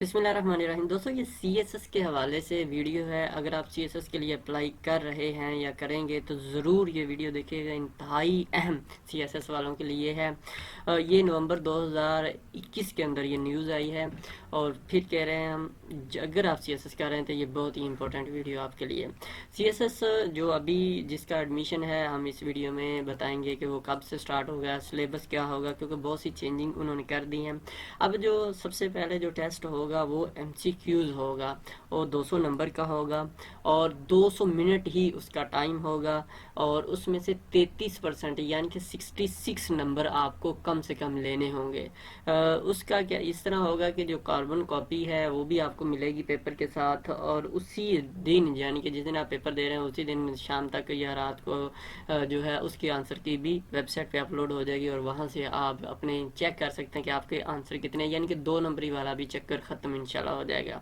बिस्मिल्लाहिर्रहमानिर्रहीम। दोस्तों, ये CSS के हवाले से वीडियो है। अगर आप CSS के लिए अप्लाई कर रहे हैं या करेंगे तो ज़रूर ये वीडियो देखिएगा, इंतहाई अहम CSS वालों के लिए है। ये नवंबर 2021 के अंदर ये न्यूज़ आई है और फिर कह रहे हैं हम, अगर आप CSS कर रहे हैं तो ये बहुत ही इंपॉर्टेंट वीडियो आपके लिए। CSS जो अभी जिसका एडमिशन है, हम इस वीडियो में बताएंगे कि वो कब से स्टार्ट होगा, सिलेबस क्या होगा, क्योंकि बहुत सी चेंजिंग उन्होंने कर दी हैं। अब जो सबसे पहले जो टेस्ट होगा वो MCQs होगा और 200 नंबर का होगा और 200 मिनट ही उसका टाइम होगा और उसमें से 33% यानी कि 66 नंबर आपको कम से कम लेने होंगे। उसका क्या इस तरह होगा कि जो कार्बन कॉपी है वो भी आपको मिलेगी पेपर के साथ, और उसी दिन यानी कि जिस दिन आप पेपर दे रहे हैं उसी दिन शाम तक या रात को जो है उसकी आंसर की भी वेबसाइट पे अपलोड हो जाएगी और वहाँ से आप अपने चेक कर सकते हैं कि आपके आंसर कितने, यानी कि 2 नंबरी वाला भी चक्कर ख़त्म इंशाल्लाह हो जाएगा।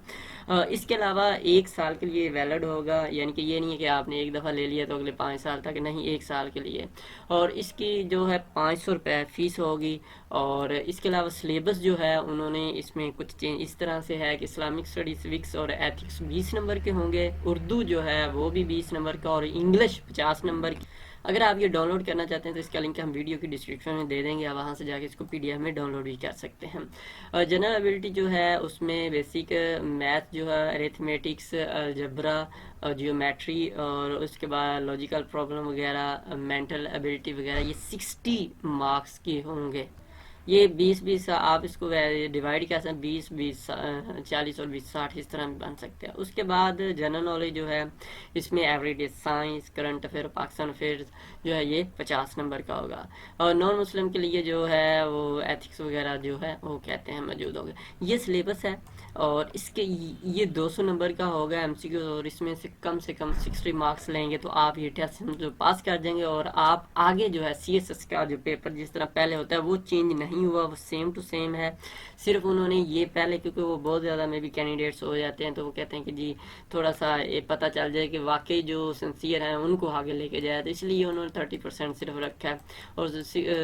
इसके अलावा 1 साल के लिए वैलिड होगा, यानी कि ये नहीं है कि आपने एक दफ़ा ले लिया तो अगले 5 साल तक, नहीं, 1 साल के लिए। और इसकी जो है 500 रुपये फ़ीस होगी। और इसके अलावा सिलेबस जो है उन्होंने इसमें कुछ चेंज इस तरह से है कि इस्लामिक स्टडीज़, सिविक्स और एथिक्स 20 नंबर के होंगे, उर्दू जो है वो भी 20 नंबर का और इंग्लिश 50 नंबर की। अगर आप ये डाउनलोड करना चाहते हैं तो इसका लिंक हम वीडियो की डिस्क्रिप्शन में दे देंगे, आप वहाँ से जाके इसको PDF में डाउनलोड भी कर सकते हैं। और जनरल एबिलिटी जो है उसमें बेसिक मैथ जो है, अरिथमेटिक्स, अलजब्रा, जियोमेट्री और उसके बाद लॉजिकल प्रॉब्लम वगैरह, मेंटल एबिलिटी वगैरह, ये 60 मार्क्स के होंगे। ये 20-20 आप इसको डिवाइड कर सकते हैं, 20-20 40 और 20-60 इस तरह भी बन सकते हैं। उसके बाद जनरल नॉलेज जो है इसमें everyday science, current affair, Pakistan affairs जो है ये 50 नंबर का होगा। और नॉन मुस्लिम के लिए जो है वो एथिक्स वगैरह जो है वो कहते हैं मौजूद होगा। ये सिलेबस है और इसके ये 200 नंबर का होगा MCQ, और इसमें से कम 60 मार्क्स लेंगे तो आप ये टेस्ट जो पास कर जाएंगे और आप आगे जो है CSS का जो पेपर जिस तरह पहले होता है वो चेंज नहीं हुआ, वो सेम टू सेम है। सिर्फ उन्होंने ये पहले, क्योंकि वो बहुत ज़्यादा में भी कैंडिडेट्स हो जाते हैं तो वो कहते हैं कि जी थोड़ा सा ये पता चल जाए कि वाकई जो सिंसियर हैं उनको आगे लेके जाए, तो इसलिए उन्होंने 30% सिर्फ रखा है और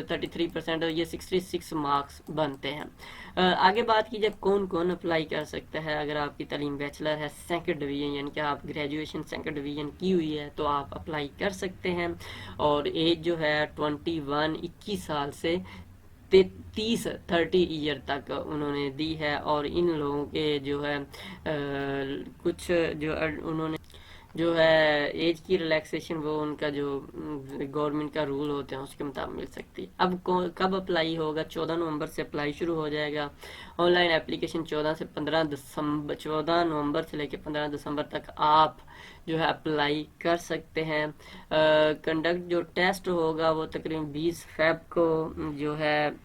33% और ये 66 मार्क्स बनते हैं। आगे बात की जाए कौन कौन अप्लाई कर सकता है। अगर आपकी तालीम बैचलर है, सेकंड डिवीजन यानी कि आप ग्रेजुएशन सेकंड डिवीजन की हुई है तो आप अप्लाई कर सकते हैं। और एज जो है 21 साल से 30 ईयर तक उन्होंने दी है। और इन लोगों के जो है कुछ जो उन्होंने जो है एज की रिलैक्सेशन वो उनका जो गवर्नमेंट का रूल होते हैं उसके मुताबिक मिल सकती है। अब कब अप्लाई होगा? 14 नवंबर से अप्लाई शुरू हो जाएगा। ऑनलाइन एप्लीकेशन 14 नवंबर से लेकर 15 दिसंबर तक आप जो है अप्लाई कर सकते हैं। कंडक्ट जो टेस्ट होगा वो तकरीबन 20 फेब को जो है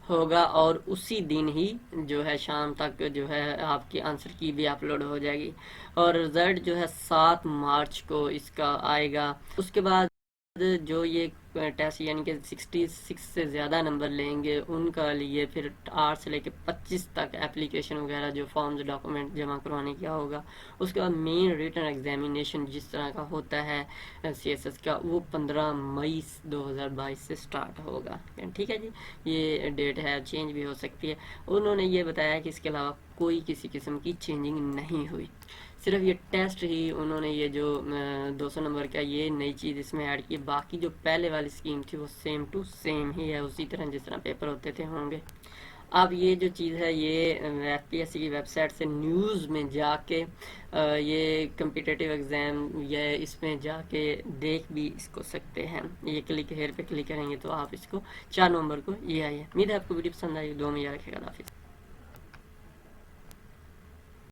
होगा और उसी दिन ही जो है शाम तक जो है आपकी आंसर की भी अपलोड हो जाएगी। और रिजल्ट जो है 7 मार्च को इसका आएगा। उसके बाद जो ये टेस्ट यानी कि 66 से ज़्यादा नंबर लेंगे उनका लिए फिर 8 से लेकर 25 तक एप्लीकेशन वगैरह जो फॉर्म्स डॉक्यूमेंट जमा करवाने क्या होगा। उसके बाद मेन रिटन एग्जामिनेशन जिस तरह का होता है CSS का वो 15 मई 2022 से स्टार्ट होगा। ठीक है जी, ये डेट है, चेंज भी हो सकती है। उन्होंने ये बताया कि इसके अलावा कोई किसी किस्म की चेंजिंग नहीं हुई, सिर्फ ये टेस्ट ही उन्होंने ये जो 200 नंबर का ये नई चीज़ इसमें ऐड की। बाकी जो पहले वाली स्कीम थी वो सेम टू सेम ही है, उसी तरह जिस तरह पेपर होते थे होंगे। अब ये जो चीज़ है ये FPSC की वेबसाइट से न्यूज़ में जाके ये कम्पिटिटिव एग्ज़ाम ये इसमें जाके देख भी इसको सकते हैं। ये क्लिक हेयर पे क्लिक करेंगे तो आप इसको 4 नवंबर को ये आई है। उम्मीद है आपको वीडियो पसंद आई, दुआ में याद रखिएगा। हाफिज़।